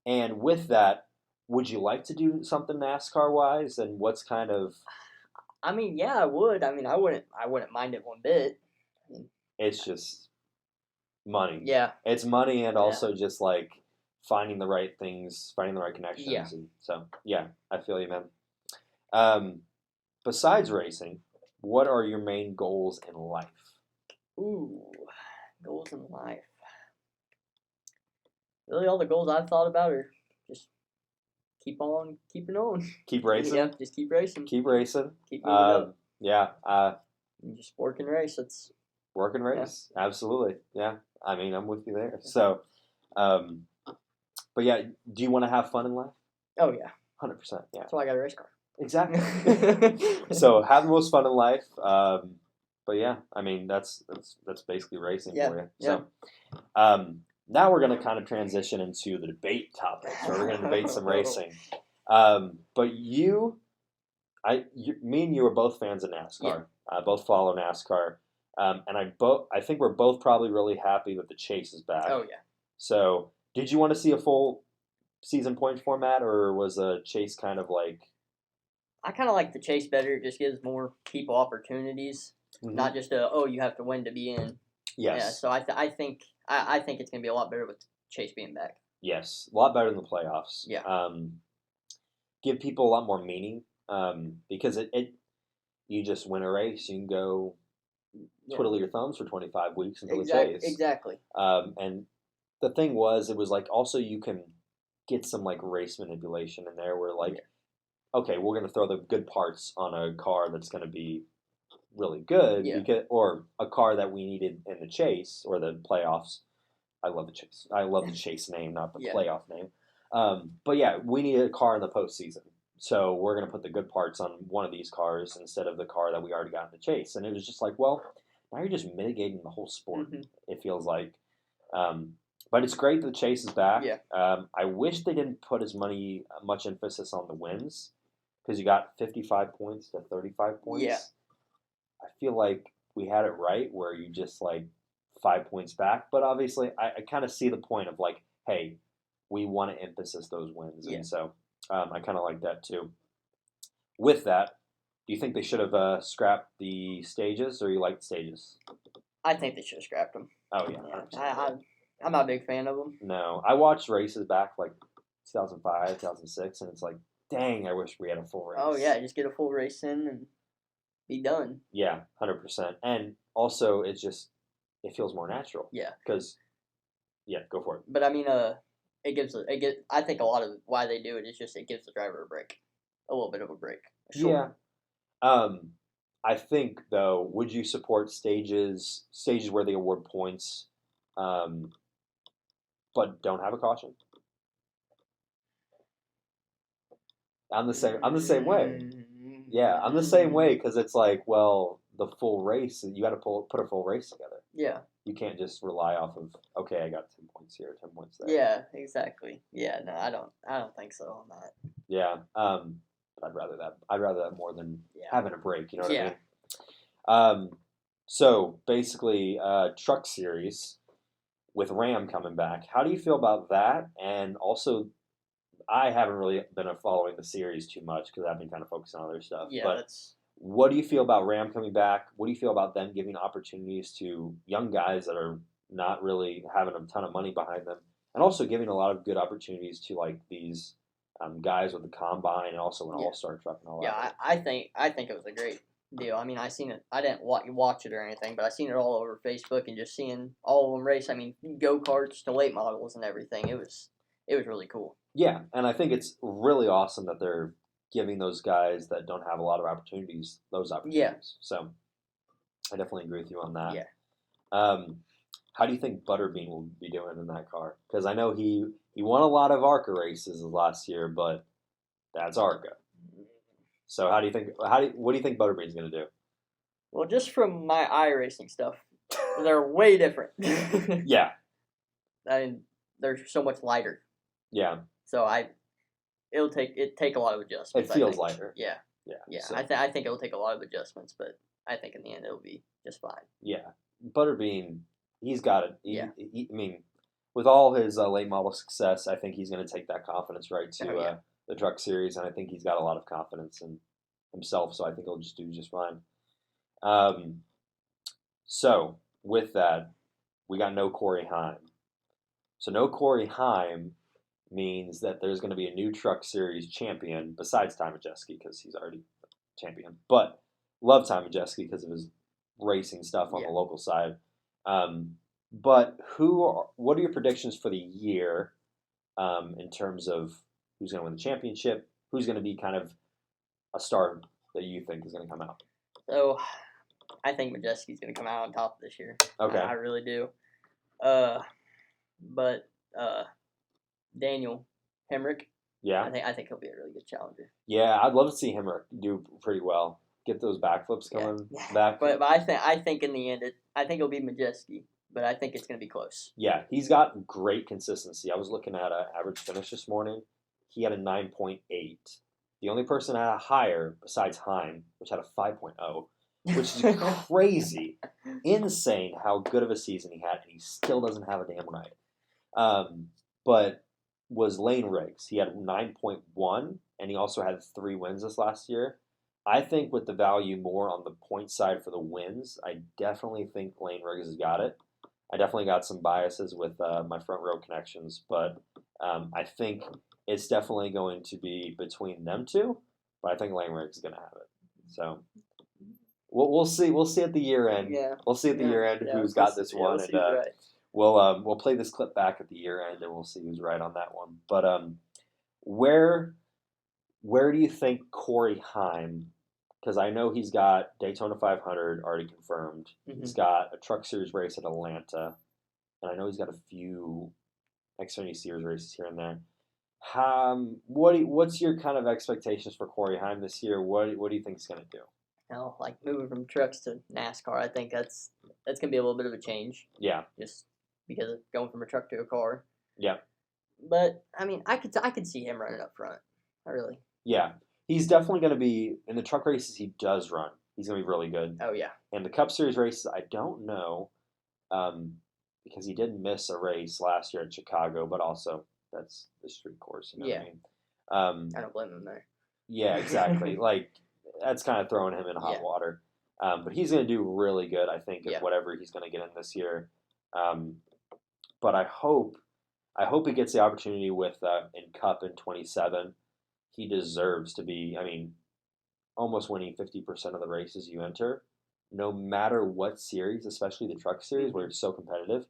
A: And with that, would you like to do something NASCAR wise? And what's kind of?
B: Yeah, I would. I wouldn't mind it one bit.
A: It's just money.
B: Yeah.
A: It's money, and also just like finding the right things, finding the right connections.
B: Yeah.
A: And so yeah, I feel you, man. Besides racing, what are your main goals in life?
B: Ooh, goals in life. Really, all the goals I've thought about are just keep on keeping on.
A: Keep racing?
B: Yeah, just keep racing.
A: Keep racing.
B: Keep moving up.
A: Yeah.
B: Just work and race.
A: Work and race. Yeah. Absolutely. Yeah. I'm with you there. So, but yeah, do you want to have fun in life?
B: Oh, yeah.
A: 100%. Yeah.
B: That's why I got a race car.
A: Exactly. So have the most fun in life. But yeah, that's basically racing for you. So, now we're going to kind of transition into the debate topic. So we're going to debate some racing. But me and you are both fans of NASCAR.
B: Yeah.
A: Both follow NASCAR. And I think we're both probably really happy that the chase is back.
B: Oh yeah.
A: So, did you want to see a full season point format, or was a chase kind of like?
B: I kind of like the chase better. It just gives more people opportunities, not just you have to win to be in.
A: Yes.
B: Yeah. So I think it's gonna be a lot better with chase being back.
A: Yes, a lot better than the playoffs.
B: Yeah.
A: Give people a lot more meaning. Because you just win a race, you can go twiddle your thumbs for 25 weeks until the chase.
B: Exactly.
A: And the thing was, it was like also you can get some like race manipulation in there where like, okay, we're going to throw the good parts on a car that's going to be really good or a car that we needed in the chase or the playoffs. I love the chase. I love the chase name, not the playoff name. But yeah, we needed a car in the postseason. So we're going to put the good parts on one of these cars instead of the car that we already got in the chase. And it was just like, well, now you're just mitigating the whole sport, it feels like. But it's great that the chase is back.
B: Yeah.
A: I wish they didn't put as much emphasis on the wins because you got 55 points to 35 points.
B: Yeah.
A: I feel like we had it right where you just like 5 points back. But obviously, I kind of see the point of like, hey, we want to emphasize those wins.
B: Yeah.
A: And so I kind of like that too. With that, do you think they should have scrapped the stages or you like the stages?
B: I think they should have scrapped them.
A: Oh, yeah.
B: I'm not a big fan of them.
A: No. I watched races back like 2005, 2006, and it's like, dang, I wish we had a full race.
B: Oh yeah, just get a full race in and be done.
A: Yeah, 100%. And also, it feels more natural.
B: Yeah.
A: Because, yeah, go for it.
B: But I mean, I think a lot of why they do it is just it gives the driver a break, a little bit of a break.
A: Yeah. I think though, would you support stages where they award points, but don't have a caution? I'm the same way. Yeah, I'm the same way because it's like, well, the full race, you got to put a full race together.
B: Yeah.
A: You can't just rely off of, okay, I got 10 points here, 10 points there.
B: Yeah, exactly. Yeah, no, I don't think so on that.
A: Yeah. I'd rather that more than having a break. You know what I mean? So basically, truck series with Ram coming back. How do you feel about that? And also, I haven't really been following the series too much because I've been kind of focused on other stuff.
B: Yeah,
A: but what do you feel about Ram coming back? What do you feel about them giving opportunities to young guys that are not really having a ton of money behind them, and also giving a lot of good opportunities to like these guys with the combine and also an all-star truck and all that?
B: Yeah, I think it was a great deal. I mean, I seen it. I didn't watch it or anything, but I seen it all over Facebook and just seeing all of them race. I mean, go-karts to late models and everything. It was really cool.
A: Yeah, and I think it's really awesome that they're giving those guys that don't have a lot of opportunities those opportunities.
B: Yeah.
A: So I definitely agree with you on that.
B: Yeah.
A: How do you think Butterbean will be doing in that car? Because I know he won a lot of ARCA races last year, but that's ARCA. So what do you think Butterbean's going to do?
B: Well, just from my iRacing stuff, they're way different.
A: Yeah.
B: I mean, they're so much lighter.
A: Yeah.
B: So it'll take a lot of adjustments.
A: It feels lighter.
B: Yeah.
A: Yeah.
B: Yeah.
A: So.
B: I think it'll take a lot of adjustments, but I think in the end it'll be just fine.
A: Yeah. Butterbean, he's got it.
B: Yeah.
A: I mean, with all his late model success, I think he's going to take that confidence right to the truck series, and I think he's got a lot of confidence in himself, so I think he'll just do just fine. So with that, we got no Corey Heim. So no Corey Heim means that there's going to be a new truck series champion besides Ty Majeski because he's already champion. But love Ty Majeski because of his racing stuff on the local side. But what are your predictions for the year in terms of who's going to win the championship? Who's going to be kind of a star that you think is going to come out?
B: So I think Majeski's going to come out on top this year.
A: Okay.
B: I really do. But Daniel Hemrick.
A: Yeah.
B: I think he'll be a really good challenger.
A: Yeah, I'd love to see Hemrick do pretty well. Get those backflips coming back.
B: But I think in the end, I think it'll be Majeski. But I think it's going to be close.
A: Yeah, he's got great consistency. I was looking at an average finish this morning. He had a 9.8. The only person had a higher besides Heim, which had a 5.0, which is crazy, insane how good of a season he had, and he still doesn't have a damn right. But was Lane Riggs. He had 9.1, and he also had 3 wins this last year. I think with the value more on the point side for the wins, I definitely think Lane Riggs has got it. I definitely got some biases with my front row connections, but I think it's definitely going to be between them two. But I think Lane Riggs is going to have it. So we'll see. We'll see at the year end.
B: Yeah.
A: We'll see at the year end who's got this one, and we'll play this clip back at the year end, and we'll see who's right on that one. But where do you think Corey Heim? Because I know he's got Daytona 500 already confirmed. Mm-hmm. He's got a Truck Series race at Atlanta. And I know he's got a few Xfinity Series races here and there. What's your kind of expectations for Corey Heim this year? What do you think he's going to do?
B: Well, like moving from trucks to NASCAR, I think that's going to be a little bit of a change.
A: Yeah.
B: Just because of going from a truck to a car.
A: Yeah.
B: But, I mean, I could see him running up front. I really.
A: Yeah. He's definitely going to be, in the truck races he does run, he's going to be really good.
B: Oh, yeah.
A: And the Cup Series races, I don't know, because he did miss a race last year at Chicago, but also that's the street course, you know what I mean?
B: I don't blame him there.
A: Yeah, exactly. Like, that's kind of throwing him in hot water. But he's going to do really good, I think, of whatever he's going to get in this year. But I hope, I hope he gets the opportunity with in Cup in 27. He deserves to be. I mean, almost winning 50% of the races you enter, no matter what series, especially the truck series where it's so competitive.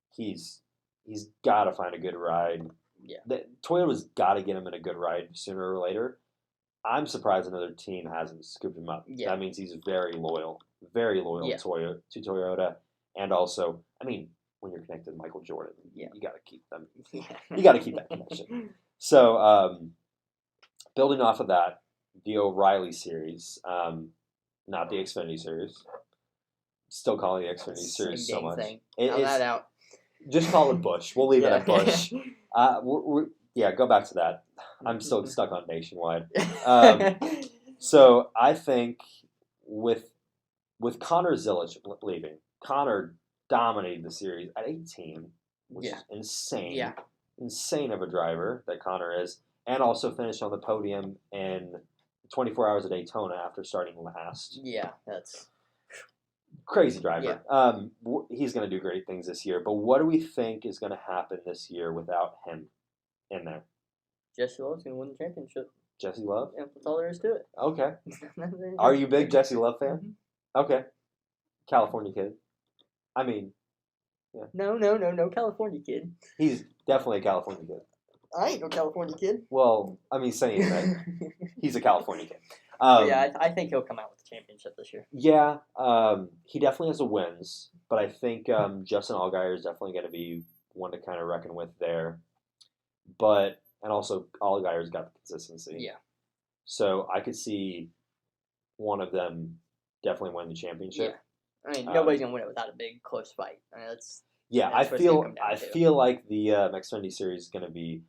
A: He's got to find a good ride.
B: Yeah.
A: Toyota's got to get him in a good ride sooner or later. I'm surprised another team hasn't scooped him up.
B: Yeah.
A: That means he's very loyal
B: Yeah.
A: to Toyota, and also, I mean, when you're connected to Michael Jordan,
B: Yeah.
A: you got to keep them.
B: Yeah.
A: You got to keep that connection. So, building off of that, the O'Reilly series, not the Xfinity series. Still calling the Xfinity series so much.
B: Count that out.
A: Just call it Busch. We'll leave it at Busch. Yeah, go back to that. I'm still stuck on Nationwide. So I think with Connor Zilic leaving, Connor dominated the series at 18, which is insane.
B: Yeah.
A: Insane of a driver that Connor is, and also finished on the podium in 24 Hours of Daytona after starting last.
B: Yeah, that's
A: crazy driver.
B: Yeah.
A: He's going to do great things this year. But what do we think is going to happen this year without him in there?
B: Jesse Love's going to win the championship.
A: Jesse Love?
B: Yeah, that's all there is to it.
A: Okay. Are you a big Jesse Love fan?
B: Mm-hmm.
A: Okay. California kid. I mean, yeah.
B: No, California kid.
A: He's definitely a California kid.
B: I ain't no California kid.
A: Well, I mean, saying that he's a California kid.
B: Yeah, I think he'll come out with the championship this year.
A: Yeah, he definitely has the wins, but I think Justin Allgaier is definitely going to be one to kind of reckon with there. But, and also Allgaier's got the consistency.
B: Yeah.
A: So I could see one of them definitely win the championship.
B: Yeah. I mean, nobody's going to win it without a big, close fight. I mean,
A: I feel like the Xfinity Series is going to be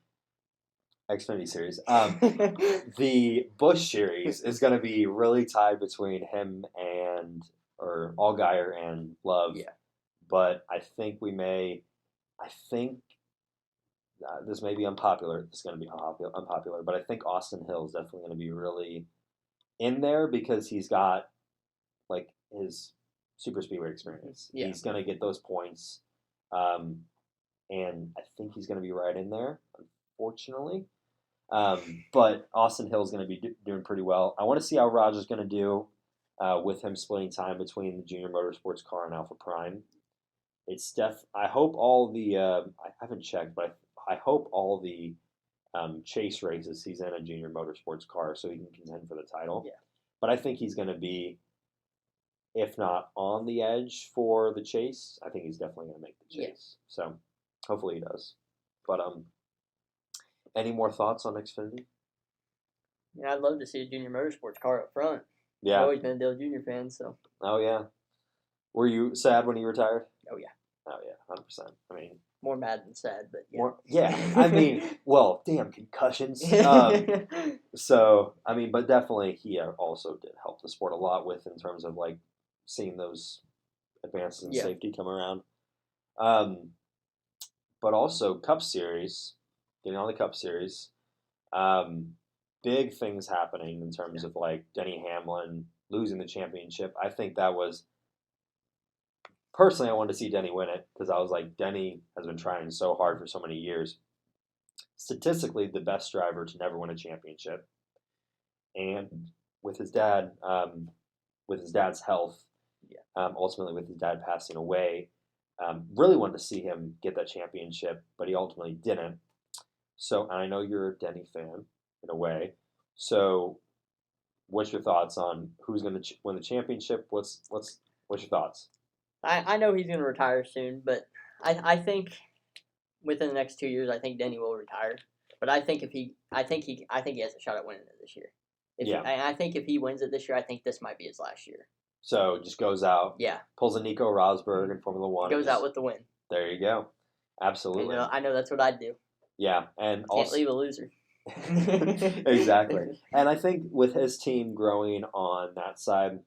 A: Xfinity Series. The Busch Series is going to be really tied between him or Allgaier and Love.
B: Yeah.
A: But I think this may be unpopular. This is going to be unpopular, but I think Austin Hill is definitely going to be really in there because he's got like his super speedway experience.
B: Yeah.
A: He's going to get those points, and I think he's going to be right in there. Unfortunately, but Austin Hill is going to be doing pretty well. I want to see how Roger's going to do with him splitting time between the Junior Motorsports car and Alpha Prime. I hope all the I haven't checked, but I hope all the chase races he's in a Junior Motorsports car so he can contend for the title.
B: Yeah.
A: But I think he's going to be, if not on the edge for the chase, I think he's definitely going to make the chase. Yeah. So hopefully he does. But any more thoughts on Xfinity?
B: Yeah, I'd love to see a Junior Motorsports car up front.
A: Yeah.
B: I've always been a Dale Jr. fan, so.
A: Oh, yeah. Were you sad when he retired?
B: Oh, yeah.
A: Oh, yeah, 100%. I mean,
B: more mad than sad, but
A: yeah. I mean, well, damn concussions. So, I mean, but definitely he also did help the sport a lot in terms of like seeing those advances in safety come around. But also Cup Series, getting on the Cup Series, big things happening in terms of like Denny Hamlin losing the championship. I think that was. Personally, I wanted to see Denny win it because I was like, Denny has been trying so hard for so many years. Statistically, the best driver to never win a championship. And with his dad, with his dad's health, ultimately with his dad passing away, really wanted to see him get that championship, but he ultimately didn't. So, and I know you're a Denny fan in a way. So, what's your thoughts on who's going to win the championship? What's your thoughts?
B: I know he's going to retire soon, but I think within the next 2 years, I think Denny will retire. But I think he has a shot at winning it this year. I think if he wins it this year, I think this might be his last year.
A: So just goes out.
B: Yeah.
A: Pulls a Nico Rosberg in Formula One.
B: Goes out with the win.
A: There you go. Absolutely.
B: I know that's what I'd do.
A: Yeah, and
B: can't leave a loser.
A: Exactly. And I think with his team growing on that side,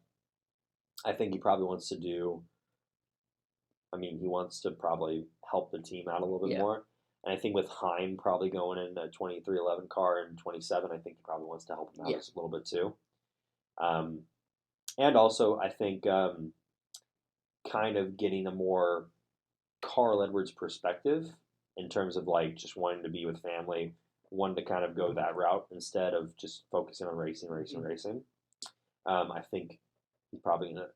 A: I think he probably wants to do. I mean, he wants to probably help the team out a little bit more. And I think with Heim probably going in a 2311 car in 27, I think he probably wants to help him out a little bit too. And also, I think kind of getting a more Carl Edwards perspective in terms of like just wanting to be with family, wanted to kind of go that route instead of just focusing on racing. I think he's probably gonna.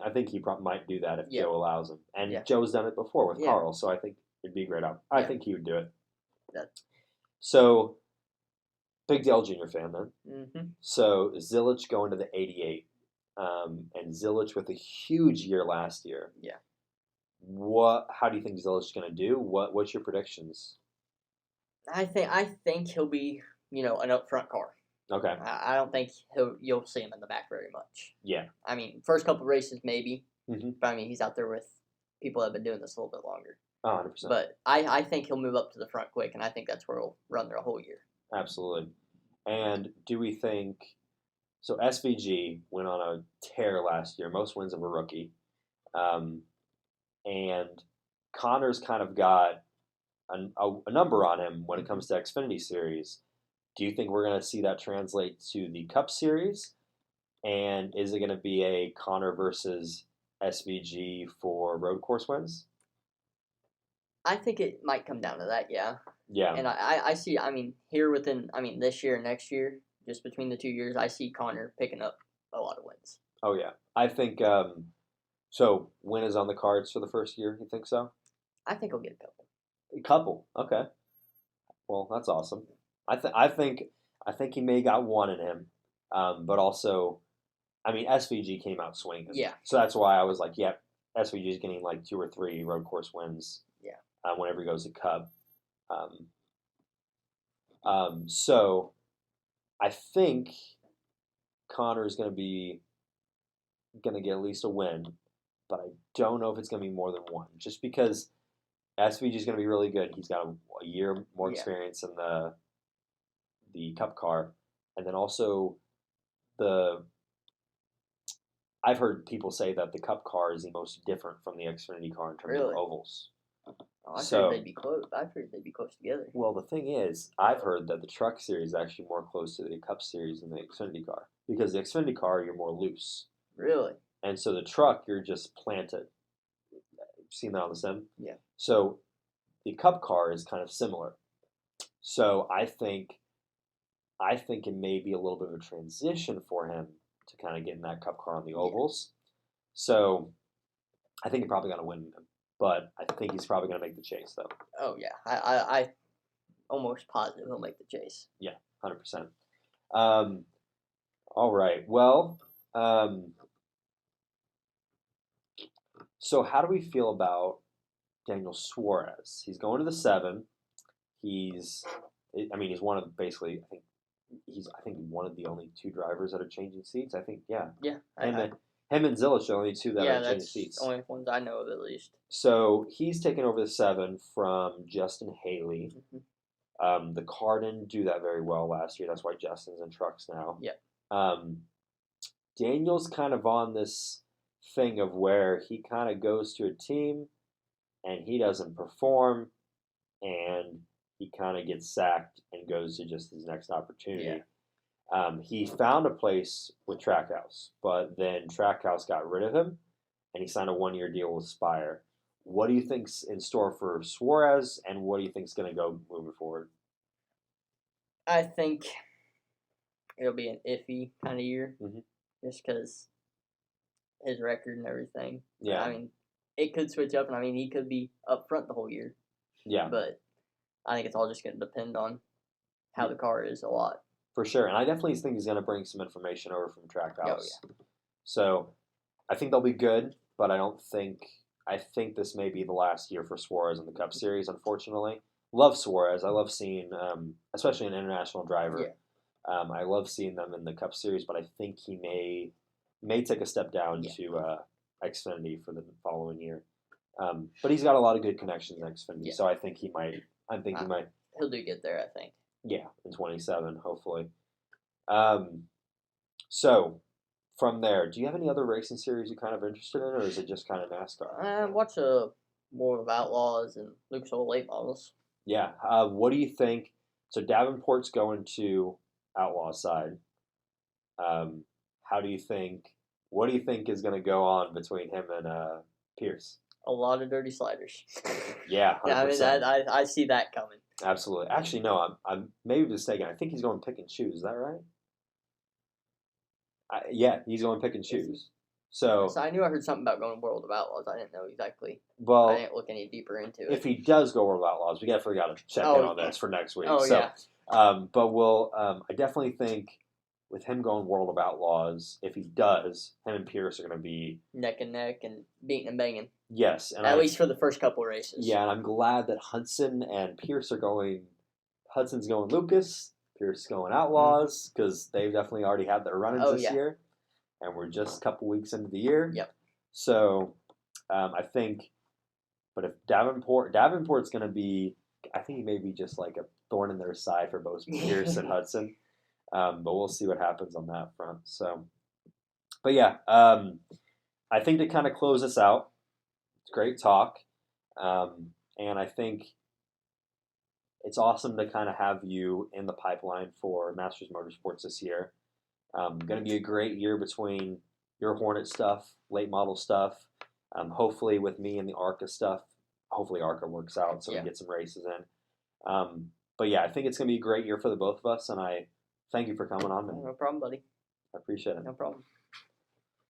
A: I think he might do that if
B: Yeah.
A: Joe allows him. And
B: Yeah.
A: Joe's done it before with
B: Yeah.
A: Carl, so I think it'd be a great option. I
B: Yeah.
A: think he would do it.
B: That.
A: So, big Dale Jr. fan then.
B: Mm-hmm.
A: So Zilich going to the 88, and Zilich with a huge year last year.
B: Yeah.
A: How do you think Zilich is going to do? What's your predictions?
B: I think he'll be, an up front car.
A: Okay.
B: I don't think you'll see him in the back very much.
A: Yeah.
B: I mean, first couple races maybe,
A: Mm-hmm.
B: but I mean he's out there with people that have been doing this a little bit longer.
A: 100%.
B: But I think he'll move up to the front quick, and I think that's where he'll run their whole year.
A: Absolutely. And do we think so? SVG went on a tear last year, most wins of a rookie, and Connor's kind of got a number on him when it comes to Xfinity Series. Do you think we're going to see that translate to the Cup Series? And is it going to be a Connor versus SVG for road course wins?
B: I think it might come down to that, yeah.
A: Yeah.
B: And I see, here within, this year and next year, just between the 2 years, I see Connor picking up a lot of wins.
A: Oh, yeah. I think, so win is on the cards for the first year, you think so?
B: I think he'll get a couple.
A: A couple, okay. Well, that's awesome. I think he may got one in him, but also, SVG came out swinging.
B: Yeah.
A: So that's why I was like, yeah, SVG is getting like 2 or 3 road course wins.
B: Yeah.
A: Whenever he goes to Cup. So I think Connor is going to get at least a win, but I don't know if it's going to be more than one. Just because SVG is going to be really good. He's got a year more experience in the Cup car, and then also I've heard people say that the Cup car is the most different from the Xfinity car in terms of ovals.
B: Oh, I figured they'd be close. I figured they'd be close together.
A: Well, the thing is, I've heard that the Truck Series is actually more close to the Cup Series than the Xfinity car, because the Xfinity car you're more loose.
B: Really?
A: And so the Truck you're just planted. Seen that on the sim?
B: Yeah.
A: So the Cup car is kind of similar. So I think it may be a little bit of a transition for him to kind of get in that Cup car on the ovals. So I think he probably got to win him, but I think he's probably going to make the chase though.
B: Oh yeah, I almost positive he'll make the chase.
A: Yeah, 100%. All right. Well, so how do we feel about Daniel Suarez? He's going to the 7. He's one of basically. I think one of the only 2 drivers that are changing seats. I think, yeah.
B: Yeah.
A: Him and Zilich are the only 2 that are changing seats.
B: Yeah, that's the only ones I know of at least.
A: So he's taken over the 7 from Justin Haley.
B: Mm-hmm.
A: The car didn't do that very well last year. That's why Justin's in trucks now.
B: Yeah.
A: Daniel's kind of on this thing of where he kind of goes to a team and he doesn't perform and he kind of gets sacked and goes to just his next opportunity. Yeah. He found a place with Trackhouse, but then Trackhouse got rid of him, and he signed a 1-year deal with Spire. What do you think's in store for Suarez, and what do you think's going to go moving forward?
B: I think it'll be an iffy kind of year, just because his record and everything.
A: Yeah.
B: It could switch up, and he could be up front the whole year.
A: Yeah.
B: But I think it's all just going to depend on how the car is a lot.
A: For sure. And I definitely think he's going to bring some information over from Trackhouse.
B: Oh, yeah.
A: So I think they'll be good, but I think this may be the last year for Suarez in the Cup Series, unfortunately. Love Suarez. I love seeing, especially an international driver.
B: Yeah.
A: I love seeing them in the Cup Series, but I think he may take a step down to Xfinity for the following year. But he's got a lot of good connections in Xfinity, so I think he might.
B: He'll do good there, I think.
A: Yeah, in 27, hopefully. So, from there, do you have any other racing series you're kind of interested in, or is it just kind of NASCAR?
B: I watch more of Outlaws and Lucas Oil late models.
A: Yeah. What do you think? So Davenport's going to Outlaw side. What do you think is going to go on between him and Pierce?
B: A lot of dirty sliders.
A: Yeah, 100%.
B: Yeah, I mean, I see that coming.
A: Absolutely. Actually, no, I'm maybe mistaken. I think he's going pick and choose. Is that right? Yeah, he's going pick and choose. So,
B: So I knew I heard something about going World of Outlaws. I didn't know exactly. I
A: well,
B: didn't look any deeper into
A: if
B: it.
A: he does go World Outlaws, we definitely got to check in on this for next week.
B: Oh
A: So,
B: yeah.
A: but we'll. I definitely think with him going World of Outlaws, if he does, him and Pierce are going to be
B: Neck and neck and beating and banging.
A: yes, and
B: At least for the first couple races.
A: yeah, and I'm glad that Hudson and Pierce are going. Hudson's going Lucas, Pierce is going Outlaws because they've definitely already had their run-ins this year, and we're just a couple weeks into the year.
B: Yep.
A: So, I think, but if Davenport's going to be, I think he may be just like a thorn in their side for both Pierce and Hudson. But we'll see what happens on that front. So, but yeah, I think to kind of close this out, it's great talk, and I think it's awesome to kind of have you in the pipeline for Masters Motorsports this year. Going to be a great year between your Hornet stuff, late model stuff. Hopefully with me and the ARCA stuff. Hopefully ARCA works out so we get some races in. But yeah, I think it's going to be a great year for the both of us, and I thank you for coming on, man.
B: No problem, buddy.
A: I appreciate it.
B: No problem.